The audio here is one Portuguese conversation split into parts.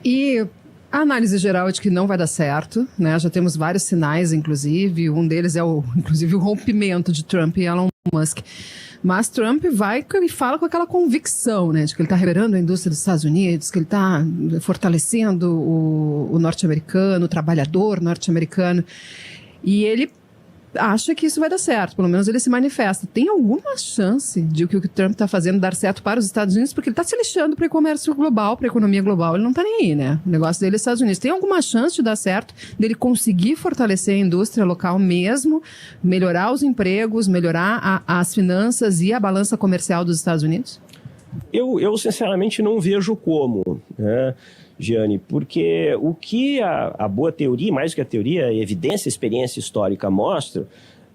E a análise geral é de que não vai dar certo, né? Já temos vários sinais, inclusive. Um deles é inclusive o rompimento de Trump e Elon Musk. Mas Trump vai e fala com aquela convicção, né? De que ele está recuperando a indústria dos Estados Unidos, que ele está fortalecendo o norte-americano, o trabalhador norte-americano. E ele acha que isso vai dar certo, pelo menos ele se manifesta. Tem alguma chance de o que o Trump está fazendo dar certo para os Estados Unidos? Porque ele está se lixando para o comércio global, para a economia global. Ele não está nem aí, né? O negócio dele é Estados Unidos. Tem alguma chance de dar certo, dele conseguir fortalecer a indústria local mesmo, melhorar os empregos, melhorar as finanças e a balança comercial dos Estados Unidos? Eu sinceramente não vejo como, né, Giane, porque o que a boa teoria, mais do que a teoria, a evidência, a experiência histórica mostra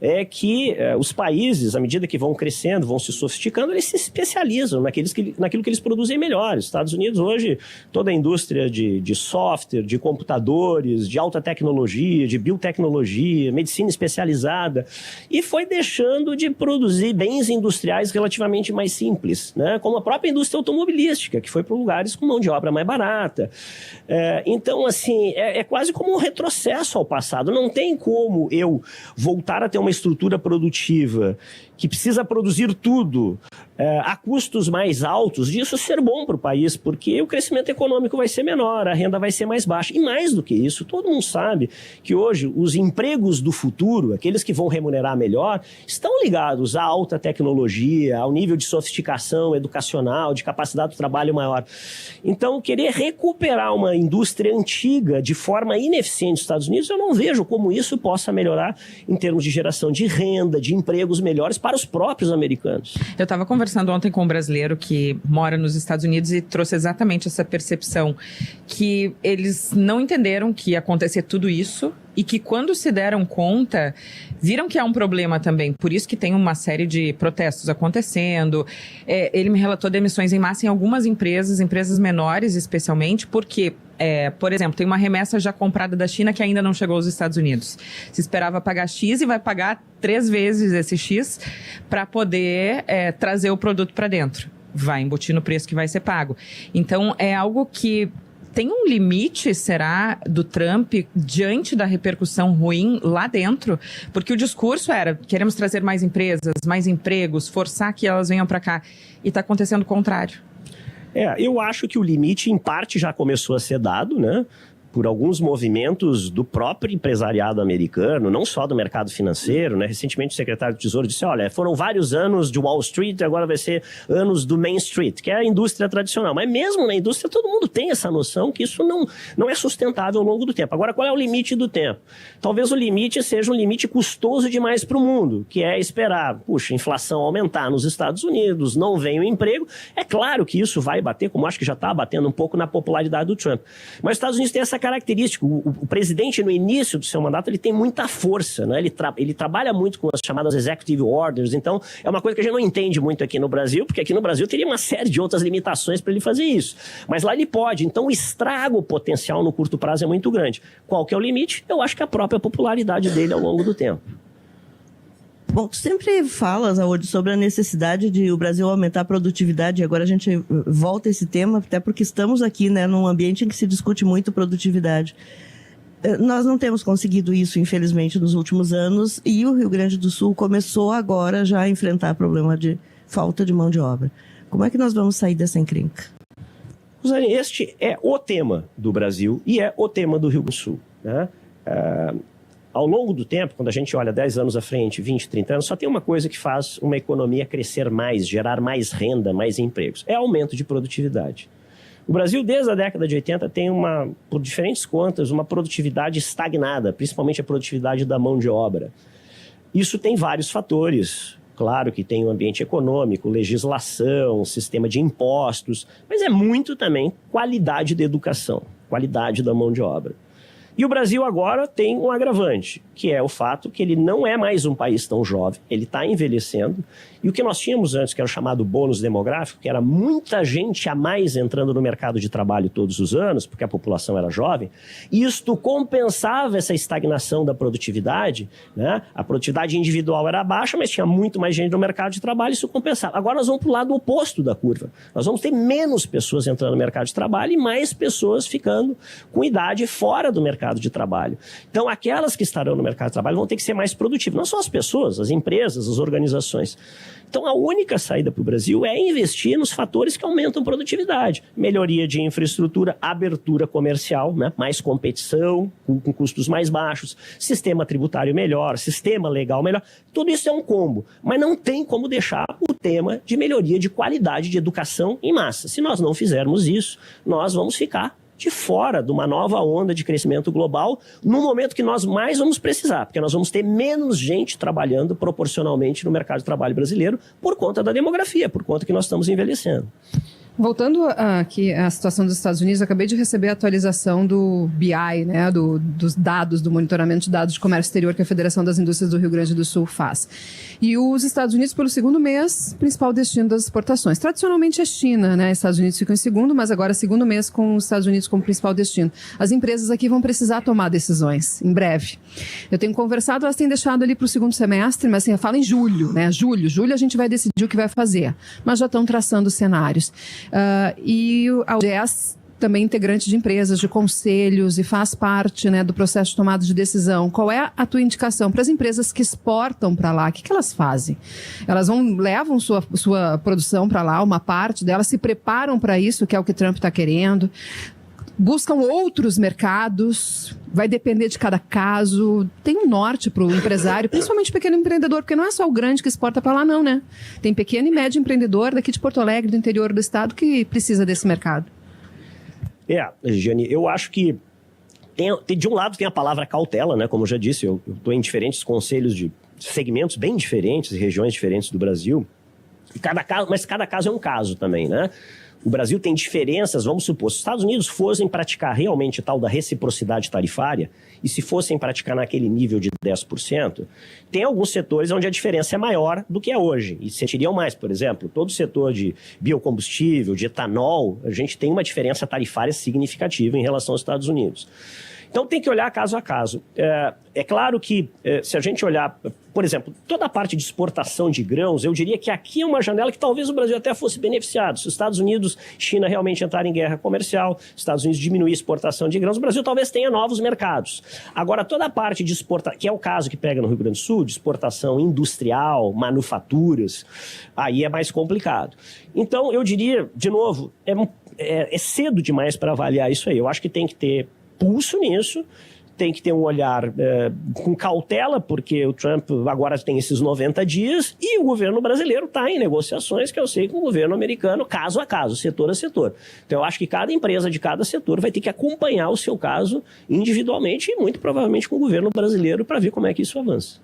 é que os países, à medida que vão crescendo, vão se sofisticando, eles se especializam naquilo que eles produzem melhor. Os Estados Unidos hoje, toda a indústria de software, de computadores, de alta tecnologia, de biotecnologia, medicina especializada, e foi deixando de produzir bens industriais relativamente mais simples, né? Como a própria indústria automobilística, que foi para lugares com mão de obra mais barata. Então, assim, é quase como um retrocesso ao passado. Não tem como eu voltar a ter uma estrutura produtiva que precisa produzir tudo a custos mais altos, disso ser bom para o país, porque o crescimento econômico vai ser menor, a renda vai ser mais baixa. E mais do que isso, todo mundo sabe que hoje os empregos do futuro, aqueles que vão remunerar melhor, estão ligados à alta tecnologia, ao nível de sofisticação educacional, de capacidade de trabalho maior. Então, querer recuperar uma indústria antiga de forma ineficiente nos Estados Unidos, eu não vejo como isso possa melhorar em termos de geração de renda, de empregos melhores para os próprios americanos. Eu estava conversando ontem com um brasileiro que mora nos Estados Unidos e trouxe exatamente essa percepção que eles não entenderam que ia acontecer tudo isso e que quando se deram conta, viram que há um problema também. Por isso que tem uma série de protestos acontecendo. Ele me relatou demissões em massa em algumas empresas menores especialmente, porque, por exemplo, tem uma remessa já comprada da China que ainda não chegou aos Estados Unidos. Se esperava pagar X e vai pagar 3 vezes esse X para poder trazer o produto para dentro. Vai embutir no preço que vai ser pago. Então, é algo que tem um limite, será, do Trump diante da repercussão ruim lá dentro? Porque o discurso era, queremos trazer mais empresas, mais empregos, forçar que elas venham para cá. E está acontecendo o contrário. Eu acho que o limite, em parte, já começou a ser dado, né? Por alguns movimentos do próprio empresariado americano, não só do mercado financeiro, né? Recentemente o secretário do Tesouro disse, olha, foram vários anos de Wall Street, agora vai ser anos do Main Street, que é a indústria tradicional. Mas mesmo na indústria, todo mundo tem essa noção que isso não é sustentável ao longo do tempo. Agora, qual é o limite do tempo? Talvez o limite seja um limite custoso demais para o mundo, que é esperar, a inflação aumentar nos Estados Unidos, não vem o emprego. É claro que isso vai bater, como acho que já está batendo um pouco na popularidade do Trump. Mas os Estados Unidos têm essa característica. O presidente, no início do seu mandato, ele tem muita força, né? Ele trabalha muito com as chamadas executive orders. Então, é uma coisa que a gente não entende muito aqui no Brasil, porque aqui no Brasil teria uma série de outras limitações para ele fazer isso. Mas lá ele pode. Então, o estrago potencial no curto prazo é muito grande. Qual que é o limite? Eu acho que a própria popularidade dele ao longo do tempo. Bom, tu sempre falas, Aode, sobre a necessidade de o Brasil aumentar a produtividade, e agora a gente volta a esse tema, até porque estamos aqui, né, num ambiente em que se discute muito produtividade. Nós não temos conseguido isso, infelizmente, nos últimos anos, e o Rio Grande do Sul começou agora já a enfrentar problema de falta de mão de obra. Como é que nós vamos sair dessa encrenca? Rosane, este é o tema do Brasil e é o tema do Rio Grande do Sul, né? Ao longo do tempo, quando a gente olha 10 anos à frente, 20, 30 anos, só tem uma coisa que faz uma economia crescer mais, gerar mais renda, mais empregos. É aumento de produtividade. O Brasil, desde a década de 80, tem por diferentes contas, uma produtividade estagnada, principalmente a produtividade da mão de obra. Isso tem vários fatores. Claro que tem o ambiente econômico, legislação, sistema de impostos, mas é muito também qualidade da educação, qualidade da mão de obra. E o Brasil agora tem um agravante, que é o fato que ele não é mais um país tão jovem, ele está envelhecendo. E o que nós tínhamos antes, que era o chamado bônus demográfico, que era muita gente a mais entrando no mercado de trabalho todos os anos, porque a população era jovem, isto compensava essa estagnação da produtividade, né? A produtividade individual era baixa, mas tinha muito mais gente no mercado de trabalho, isso compensava. Agora nós vamos para o lado oposto da curva. Nós vamos ter menos pessoas entrando no mercado de trabalho e mais pessoas ficando com idade fora do mercado de trabalho. Então, aquelas que estarão no mercado de trabalho vão ter que ser mais produtivas. Não só as pessoas, as empresas, as organizações. Então, a única saída para o Brasil é investir nos fatores que aumentam a produtividade. Melhoria de infraestrutura, abertura comercial, né? Mais competição, com custos mais baixos, sistema tributário melhor, sistema legal melhor. Tudo isso é um combo. Mas não tem como deixar o tema de melhoria de qualidade de educação em massa. Se nós não fizermos isso, nós vamos ficar de fora de uma nova onda de crescimento global no momento que nós mais vamos precisar, porque nós vamos ter menos gente trabalhando proporcionalmente no mercado de trabalho brasileiro por conta da demografia, por conta que nós estamos envelhecendo. Voltando aqui à situação dos Estados Unidos, eu acabei de receber a atualização do BI, né, dos dados, do monitoramento de dados de comércio exterior que a Federação das Indústrias do Rio Grande do Sul faz. E os Estados Unidos, pelo segundo mês, principal destino das exportações. Tradicionalmente é China, né? Estados Unidos ficam em segundo, mas agora segundo mês com os Estados Unidos como principal destino. As empresas aqui vão precisar tomar decisões em breve. Eu tenho conversado, elas têm deixado ali para o segundo semestre, mas assim, eu falo em julho, né? Julho a gente vai decidir o que vai fazer, mas já estão traçando cenários. E a UGS também integrante de empresas, de conselhos e faz parte, né, do processo de tomada de decisão. Qual é a tua indicação para as empresas que exportam para lá? O que elas fazem? Elas levam sua produção para lá, uma parte delas, se preparam para isso, que é o que Trump está querendo, buscam outros mercados, vai depender de cada caso. Tem um norte para o empresário, principalmente o pequeno empreendedor, porque não é só o grande que exporta para lá, não, né? Tem pequeno e médio empreendedor daqui de Porto Alegre, do interior do estado, que precisa desse mercado. Giane, eu acho que de um lado tem a palavra cautela, né? Como eu já disse, eu estou em diferentes conselhos de segmentos bem diferentes, regiões diferentes do Brasil, mas cada caso é um caso também, né? O Brasil tem diferenças, vamos supor, se os Estados Unidos fossem praticar realmente tal da reciprocidade tarifária, e se fossem praticar naquele nível de 10%, tem alguns setores onde a diferença é maior do que é hoje, e sentiriam mais. Por exemplo, todo o setor de biocombustível, de etanol, a gente tem uma diferença tarifária significativa em relação aos Estados Unidos. Então tem que olhar caso a caso. É claro que se a gente olhar, por exemplo, toda a parte de exportação de grãos, eu diria que aqui é uma janela que talvez o Brasil até fosse beneficiado. Se os Estados Unidos, China realmente entrarem em guerra comercial, Estados Unidos diminuir a exportação de grãos, o Brasil talvez tenha novos mercados. Agora, toda a parte de exportação, que é o caso que pega no Rio Grande do Sul, de exportação industrial, manufaturas, aí é mais complicado. Então, eu diria, de novo, é cedo demais para avaliar isso aí. Eu acho que tem que ter pulso nisso, tem que ter um olhar com cautela, porque o Trump agora tem esses 90 dias e o governo brasileiro está em negociações que eu sei com o governo americano, caso a caso, setor a setor. Então eu acho que cada empresa de cada setor vai ter que acompanhar o seu caso individualmente e muito provavelmente com o governo brasileiro para ver como é que isso avança.